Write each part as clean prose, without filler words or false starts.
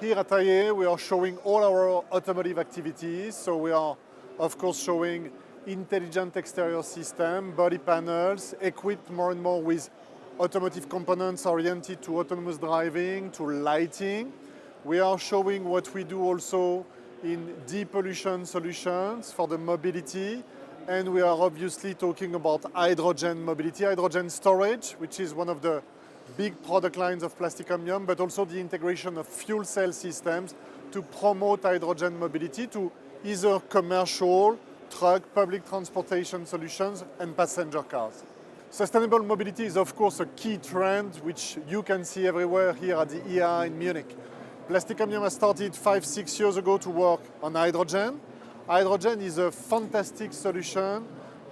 Here at IAA, we are showing all our automotive activities. So we are, of course, showing intelligent exterior system, body panels, equipped more and more with automotive components oriented to autonomous driving, to lighting. We are showing what we do also in depollution solutions for the mobility. And we are obviously talking about hydrogen mobility, hydrogen storage, which is one of the big product lines of Plastic Omnium, but also the integration of fuel cell systems to promote hydrogen mobility to either commercial, truck, public transportation solutions, and passenger cars. Sustainable mobility is, of course, a key trend which you can see everywhere here at the IAA in Munich. Plastic Omnium has started 5-6 years ago to work on hydrogen. Hydrogen is a fantastic solution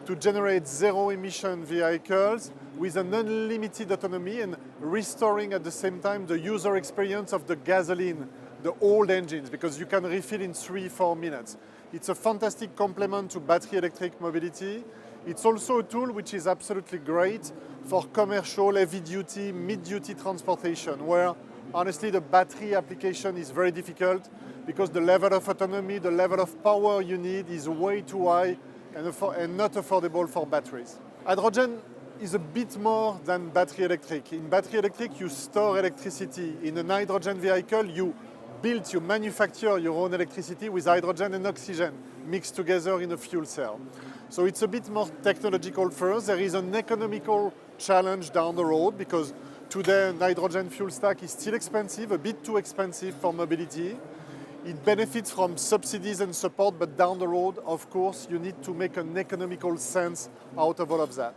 to generate zero-emission vehicles with an unlimited autonomy and restoring at the same time the user experience of the gasoline, the old engines, because you can refill in 3-4 minutes. It's a fantastic complement to battery electric mobility. It's also a tool which is absolutely great for commercial, heavy-duty, mid-duty transportation, where honestly the battery application is very difficult because the level of autonomy, the level of power you need is way too high and not affordable for batteries. Hydrogen is a bit more than battery electric. In battery electric, you store electricity. In a hydrogen vehicle, you manufacture your own electricity with hydrogen and oxygen mixed together in a fuel cell. So it's a bit more technological first. There is an economical challenge down the road because today hydrogen fuel stack is still expensive, a bit too expensive for mobility. It benefits from subsidies and support, but down the road, of course, you need to make an economical sense out of all of that.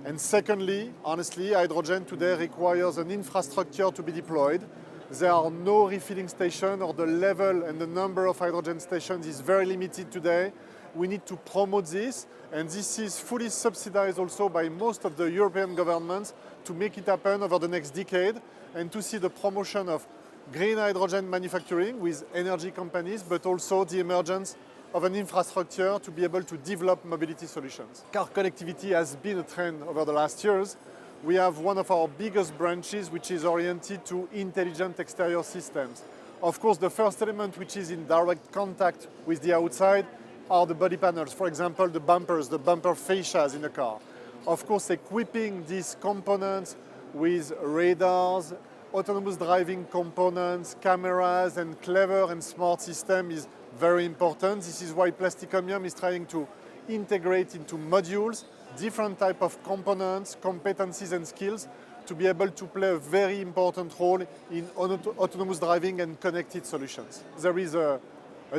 And secondly, honestly, hydrogen today requires an infrastructure to be deployed. There are no refilling stations, or the level and the number of hydrogen stations is very limited today. We need to promote this, and this is fully subsidized also by most of the European governments to make it happen over the next decade and to see the promotion of green hydrogen manufacturing with energy companies, but also the emergence of an infrastructure to be able to develop mobility solutions. Car connectivity has been a trend over the last years. We have one of our biggest branches which is oriented to intelligent exterior systems. Of course, the first element which is in direct contact with the outside are the body panels, for example, the bumpers, the bumper fascias in a car. Of course, equipping these components with radars, autonomous driving components, cameras, and clever and smart system is very important. This is why Plastic Omnium is trying to integrate into modules different type of components, competencies, and skills to be able to play a very important role in autonomous driving and connected solutions. There is a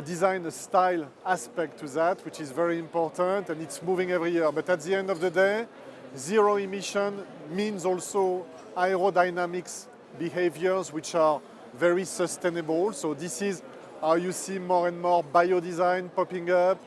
design, a style aspect to that, which is very important, and it's moving every year. But at the end of the day, zero emission means also aerodynamics behaviors which are very sustainable. So this is how you see more and more biodesign popping up,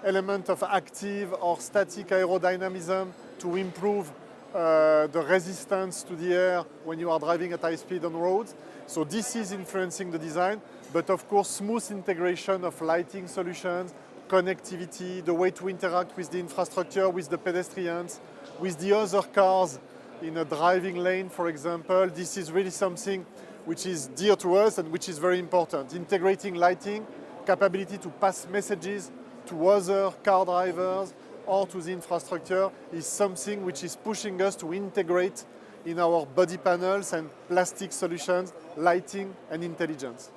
element of active or static aerodynamism to improve the resistance to the air when you are driving at high speed on roads. So this is influencing the design, but of course smooth integration of lighting solutions, connectivity, the way to interact with the infrastructure, with the pedestrians, with the other cars in a driving lane, for example. This is really something which is dear to us and which is very important. Integrating lighting, capability to pass messages to other car drivers or to the infrastructure is something which is pushing us to integrate in our body panels and plastic solutions, lighting and intelligence.